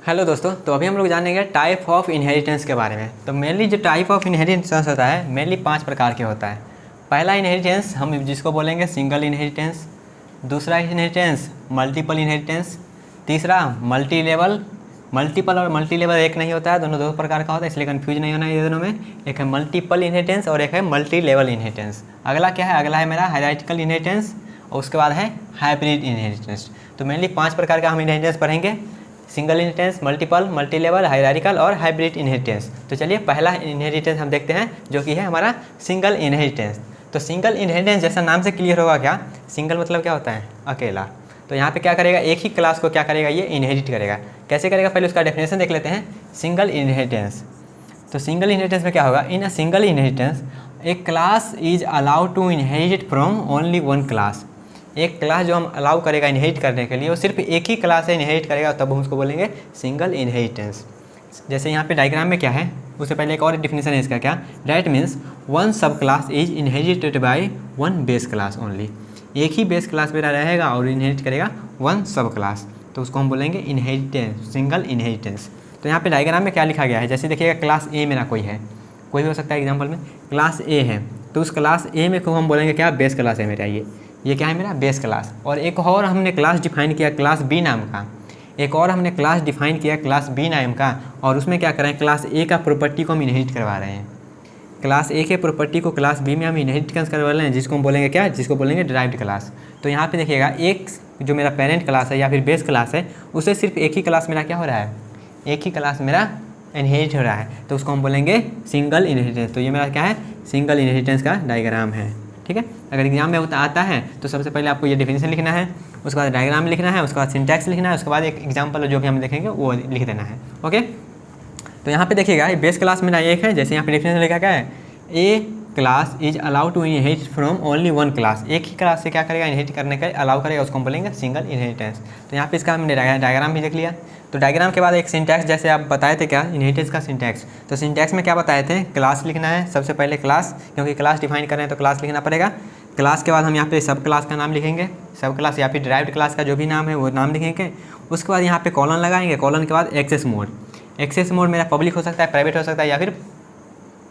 Hello दोस्तों, तो अभी हम लोग जानेंगे टाइप ऑफ इनहेरिटेंस के बारे में। तो मेनली जो टाइप ऑफ इनहेरिटेंस होता है मेनली 5 प्रकार के होता है। पहला इनहेरिटेंस हम जिसको बोलेंगे सिंगल इनहेरिटेंस, दूसरा इनहेरिटेंस मल्टीपल इनहेरिटेंस, तीसरा मल्टीपल और मल्टी लेवल एक नहीं होता है, दोनों दो प्रकार का होता है, इसलिए कन्फ्यूज नहीं होना है ये दोनों में। एक है मल्टीपल इनहेरिटेंस और एक है मल्टी लेवल इनहेरिटेंस। अगला क्या है? अगला है मेरा हायरार्किकल इनहेरिटेंस और उसके बाद है हाइब्रिड इनहेरिटेंस। तो मेनली 5 प्रकार का हम इनहेरिटेंस पढ़ेंगे, single inheritance, multiple, multi level, hierarchical और हाइब्रिड इनहेरिटेंस। तो चलिए पहला इनहेरिटेंस हम देखते हैं जो कि है हमारा सिंगल इनहेरिटेंस। तो सिंगल इनहेरिटेंस जैसा नाम से क्लियर होगा क्या, सिंगल मतलब क्या होता है? अकेला। तो यहाँ पे क्या करेगा, एक ही क्लास को क्या करेगा, ये इनहेरिट करेगा। कैसे करेगा पहले उसका डेफिनेशन देख लेते हैं। सिंगल इनहेरिटेंस, तो सिंगल इनहेरिटेंस में क्या होगा, in a single inheritance a class is allowed to inherit from only one class. एक क्लास जो हम अलाउ करेगा इनहेरिट करने के लिए वो सिर्फ एक ही क्लास से इनहेरिट करेगा, तब हम उसको बोलेंगे सिंगल इनहेरिटेंस। जैसे यहाँ पे डायग्राम में क्या है, उससे पहले एक और डिफिनेशन है इसका, क्या? डैट मीन्स वन सब class is inherited by one base class only. एक ही बेस क्लास मेरा रहेगा और इनहेरिट करेगा वन सब क्लास, तो उसको हम बोलेंगे इनहेरिटेंस, सिंगल इनहेरिटेंस। तो यहाँ पे डायग्राम में क्या लिखा गया है, जैसे देखिएगा क्लास ए मेरा कोई है, कोई भी हो सकता है, एग्जाम्पल में क्लास ए है, तो उस क्लास ए में को हम बोलेंगे क्या, बेस क्लास है मेरा, ये क्या है मेरा बेस क्लास। और एक और हमने क्लास डिफाइन किया क्लास बी नाम का, एक और हमने क्लास डिफाइन किया क्लास बी नाम का, और उसमें क्या कर रहे हैं, क्लास ए का प्रॉपर्टी को हम इनहेरिट करवा रहे हैं। क्लास ए के प्रॉपर्टी को क्लास बी में हम इनहेरिट करवा रहे हैं, जिसको हम बोलेंगे क्या, जिसको बोलेंगे डिराइव्ड क्लास। तो यहाँ पे देखिएगा एक जो मेरा पेरेंट क्लास है या फिर बेस क्लास है, उससे सिर्फ एक ही क्लास मेरा क्या हो रहा है, एक ही क्लास मेरा इनहेरिट हो रहा है, तो उसको हम बोलेंगे सिंगल इनहेरिटेंस। तो ये मेरा क्या है, सिंगल इनहेरिटेंस का डायग्राम है। ठीक है, अगर एग्जाम में आता है तो सबसे पहले आपको ये डेफिनेशन लिखना है, उसके बाद डायग्राम लिखना है, उसके बाद सिंटैक्स लिखना है, उसके बाद एक एग्जाम्पल जो भी हम देखेंगे वो लिख देना है। ओके, तो यहाँ पे देखिएगा बेस क्लास मेरा एक है, जैसे यहाँ पे डेफिनेशन लिखा क्या है, a class is allowed to inherit from only one class. एक ही क्लास से क्या करेगा, इनहेरिट करने का अलाउ करेगा, उसको हम बोलेंगे सिंगल इनहेरिटेंस। तो यहाँ पे इसका हमने डायग्राम भी देख लिया। तो डायग्राम के बाद एक सिंटैक्स, जैसे आप बताए थे क्या, इनहेरिटेंस का सिंटैक्स। तो सिंटैक्स में क्या बताए थे, क्लास लिखना है सबसे पहले, क्लास, क्योंकि क्लास डिफाइन कर रहे हैं तो क्लास लिखना पड़ेगा। क्लास के बाद हम यहाँ पे सब क्लास का नाम लिखेंगे, सब क्लास या फिर डिराइव्ड क्लास का जो भी नाम है वो नाम लिखेंगे। उसके बाद यहाँ पे कॉलन लगाएंगे, कॉलन के बाद एक्सेस मोड। एक्सेस मोड मेरा पब्लिक हो सकता है, प्राइवेट हो सकता है, या फिर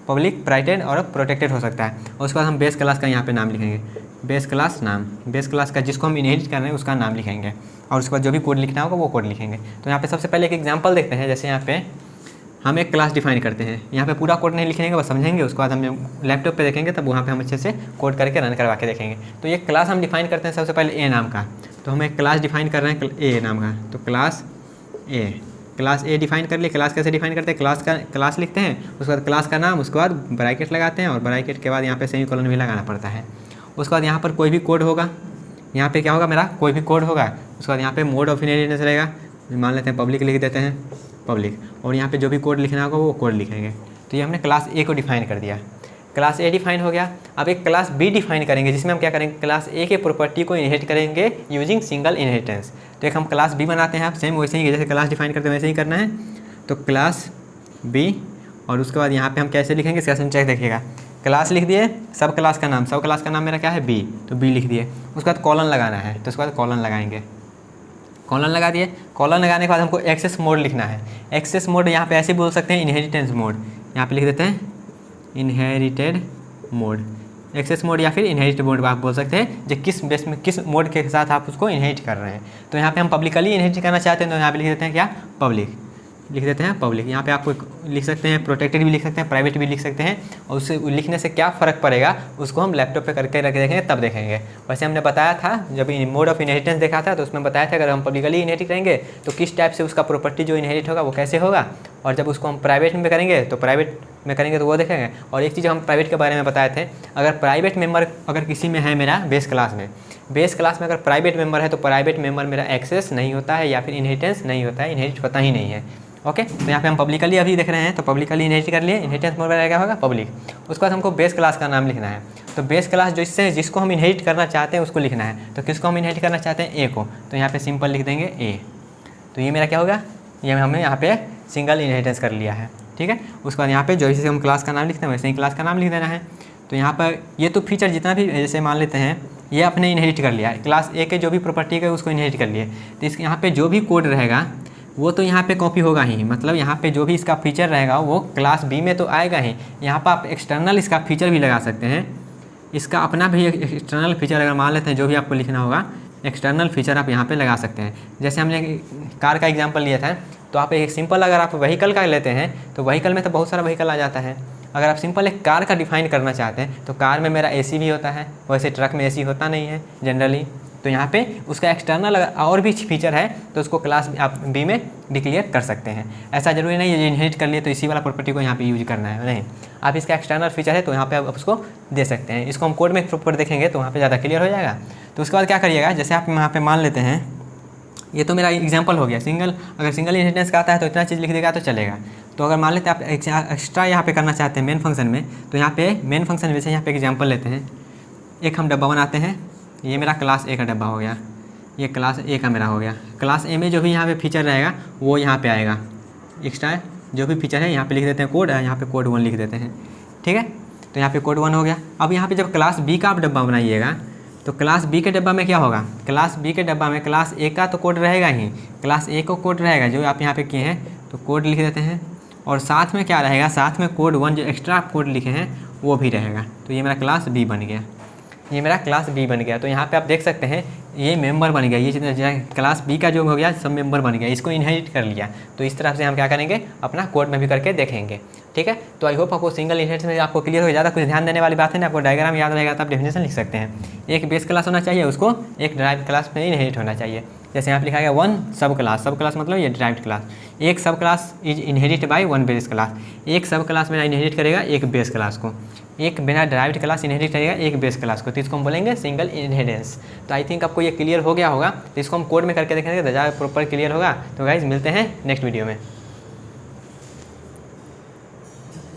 पब्लिक, प्राइवेट और प्रोटेक्टेड हो सकता है। और उसके बाद हम बेस क्लास का यहाँ पे नाम लिखेंगे, बेस क्लास नाम, बेस क्लास का जिसको हम इनहेरिट कर रहे हैं उसका नाम लिखेंगे, और उसके बाद जो भी कोड लिखना होगा वो कोड लिखेंगे। तो यहाँ पे सबसे पहले एक एग्जांपल देखते हैं। जैसे यहाँ पे हम एक क्लास डिफाइन करते हैं, यहाँ पे पूरा कोड नहीं लिखेंगे, बस समझेंगे, उसके बाद हम लैपटॉप पे देखेंगे तब वहाँ पे हम अच्छे से कोड करके रन करवा के देखेंगे। तो ये क्लास हम डिफाइन करते हैं सबसे पहले ए नाम का, तो हम एक क्लास डिफाइन कर रहे हैं ए नाम का, तो क्लास ए डिफाइन कर लिए। क्लास कैसे डिफाइन करते हैं, क्लास लिखते हैं, उसके बाद क्लास का नाम, उसके बाद ब्रैकेट लगाते हैं, और ब्रैकेट के बाद यहाँ पे सेमीकोलन भी लगाना पड़ता है। उसके बाद यहाँ पर कोई भी कोड होगा, यहाँ पे क्या होगा मेरा, कोई भी कोड होगा। उसके बाद यहाँ पे मोड ऑफ इनहेरिटेंस रहेगा, मान लेते हैं पब्लिक लिख देते हैं, पब्लिक, और यहाँ पे जो भी कोड लिखना होगा वो कोड लिखेंगे। तो ये हमने क्लास ए को डिफाइन कर दिया, क्लास ए डिफाइन हो गया। अब एक क्लास बी डिफाइन करेंगे, जिसमें हम क्या करेंगे, क्लास ए के प्रॉपर्टी को इनहेरिट करेंगे यूजिंग सिंगल इनहेरिटेंस। तो एक हम क्लास बी बनाते हैं, आप सेम वैसे ही जैसे क्लास डिफाइन करते हैं वैसे ही करना है। तो क्लास बी, और उसके बाद यहाँ पे हम कैसे लिखेंगे, इसका सिंटैक्स देखिएगा, क्लास लिख दिए, सब क्लास का नाम, सब क्लास का नाम मेरा क्या है, बी, तो बी लिख दिए। उसके बाद कॉलन लगाना है, तो उसके बाद कॉलन लगाएंगे, कॉलन लगा दिए। कॉलन लगाने के बाद हमको एक्सेस मोड लिखना है। एक्सेस मोड यहाँ पे ऐसे बोल सकते हैं, इनहेरिटेंस मोड, यहाँ पे लिख देते हैं इनहेरिटेड मोड, एक्सेस मोड या फिर इनहेरिट मोड आप बोल सकते हैं, जो किस बेस में, किस मोड के साथ आप उसको इनहेरिट कर रहे हैं। तो यहाँ पे हम पब्लिकली इनहेरिट करना चाहते हैं, तो यहाँ पे लिख देते हैं क्या, पब्लिक लिख देते हैं, पब्लिक। यहाँ पे आपको लिख सकते हैं प्रोटेक्टेड भी लिख सकते हैं, प्राइवेट भी लिख सकते हैं, और उससे लिखने से क्या फ़र्क पड़ेगा उसको हम लैपटॉप पे करके रख देखेंगे, तब देखेंगे। वैसे हमने बताया था जब मोड ऑफ इनहेरिटेंस देखा था, तो उसमें बताया था अगर हम पब्लिकली इनहेरिट करेंगे तो किस टाइप से उसका प्रॉपर्टी जो इनहेरिट होगा वो कैसे होगा, और जब उसको हम प्राइवेट में करेंगे तो प्राइवेट में करेंगे तो वो देखेंगे। और एक चीज़ हम प्राइवेट के बारे में बताए थे, अगर प्राइवेट मेम्बर अगर किसी में है मेरा बेस क्लास में अगर प्राइवेट मेम्बर है तो प्राइवेट मेम्बर मेरा एक्सेस नहीं होता है या फिर इनहेरिटेंस नहीं होता है, इनहेरिट होता ही नहीं है। ओके, तो यहाँ पे हम पब्लिकली अभी देख रहे हैं, तो पब्लिकली इनहेरिट कर लिए, इनहेरिटेंस मोड में क्या होगा, पब्लिक। उसके बाद हमको बेस क्लास का नाम लिखना है, तो बेस क्लास जिसको हम इनहेरिट करना चाहते हैं उसको लिखना है। तो किसको हम इनहेरिट करना चाहते हैं, ए को, तो यहाँ पे सिंपल लिख देंगे ए। तो ये मेरा क्या होगा, ये हमने यहाँ पे सिंगल इनहेरिटेंस कर लिया है। ठीक है, उसके बाद यहाँ पे जैसे हम क्लास का नाम लिखते हैं वैसे ही क्लास का नाम लिख देना है। तो यहाँ पर ये तो फीचर जितना भी, जैसे मान लेते हैं ये आपने इनहेरिट कर लिया, क्लास ए के जो भी प्रॉपर्टी है उसको इनहेरिट कर लिए, तो इस यहाँ पे जो भी कोड रहेगा वो तो यहाँ पे कॉपी होगा ही, मतलब यहाँ पे जो भी इसका फीचर रहेगा वो क्लास बी में तो आएगा ही। यहाँ पर आप एक्सटर्नल इसका फीचर भी लगा सकते हैं, इसका अपना भी एक एक्सटर्नल फीचर अगर मान लेते हैं, जो भी आपको लिखना होगा एक्सटर्नल फीचर आप यहाँ पे लगा सकते हैं। जैसे हमने कार का एग्जांपल लिया था, तो आप एक सिंपल अगर आप व्हीकल का लेते हैं तो व्हीकल में तो बहुत सारा व्हीकल आ जाता है। अगर आप सिंपल एक कार का डिफाइन करना चाहते हैं तो कार में मेरा एसी भी होता है, वैसे ट्रक में एसी होता नहीं है जनरली। तो यहाँ पे उसका एक्सटर्नल अगर और भी फीचर है तो उसको क्लास आप बी में डिक्लेयर कर सकते हैं। ऐसा जरूरी नहीं है इनहेरिट कर लिए तो इसी वाला प्रॉपर्टी को यहाँ पे यूज करना है, नहीं, आप इसका एक्सटर्नल फीचर है तो यहाँ पे आप उसको दे सकते हैं। इसको हम कोड में प्रॉपर देखेंगे तो वहाँ पे ज़्यादा क्लियर हो जाएगा। तो उसके बाद क्या करिएगा, जैसे आप यहाँ पे मान लेते हैं, ये तो मेरा एग्जांपल हो गया सिंगल, अगर सिंगल इनहेरिटेंस का आता है तो इतना चीज़ लिख देगा तो चलेगा। तो अगर मान लेते हैं आप एक्स्ट्रा यहाँ पे करना चाहते हैं मेन फंक्शन में, तो यहाँ पे मेन फंक्शन में से यहाँ पे एग्जांपल लेते हैं, एक हम डब्बा बनाते हैं, ये मेरा क्लास ए का डब्बा हो गया, ये क्लास ए का मेरा हो गया। क्लास ए में जो भी यहाँ पे फीचर रहेगा वो यहाँ पे आएगा, एक्स्ट्रा जो भी फीचर है यहाँ पे लिख देते हैं कोड, यहाँ पे कोड 1 लिख देते हैं, ठीक है। तो यहाँ पे कोड 1 हो गया। अब यहाँ पे जब क्लास बी का आप डब्बा बनाइएगा तो क्लास बी के डब्बा में क्या होगा, क्लास बी के डब्बा में क्लास ए का तो कोड रहेगा ही, क्लास ए को कोड रहेगा जो आप यहाँ पे किए हैं, तो कोड लिख देते हैं। और साथ में क्या रहेगा, साथ में कोड 1 जो एक्स्ट्रा आप कोड लिखे हैं वो भी रहेगा। तो ये मेरा क्लास बी बन गया, ये मेरा क्लास बी बन गया। तो यहाँ पे आप देख सकते हैं ये मेंबर बन गया, ये जितना क्लास बी का जो हो गया सब मेंबर बन गया, इसको इनहेरिट कर लिया। तो इस तरह से हम क्या करेंगे, अपना कोड में भी करके देखेंगे, ठीक है। तो आई होप आपको सिंगल इनहेरिटेंस में आपको क्लियर हो, ज़्यादा कुछ ध्यान देने वाली बात है ना, आपको डायग्राम याद रहेगा तो आप डेफिनेशन लिख सकते हैं। एक बेस क्लास होना चाहिए, उसको एक ड्राइव क्लास में इनहेरिट होना चाहिए। जैसे यहाँ पे लिखा गया 1 सब क्लास, सब क्लास मतलब ये ड्राइव्ड क्लास, एक सब class is inherit by 1 base class, एक सब क्लास मेरा इनहेरिट करेगा एक बेस क्लास को, एक मेरा ड्राइव्ड क्लास इनहेरिट करेगा एक बेस क्लास को, तो इसको हम बोलेंगे सिंगल इनहेरिटेंस। तो आई थिंक आपको ये क्लियर हो गया होगा। तो इसको हम कोड में करके देखेंगे तो ज़्यादा प्रॉपर क्लियर होगा। तो गाइज मिलते हैं नेक्स्ट वीडियो में।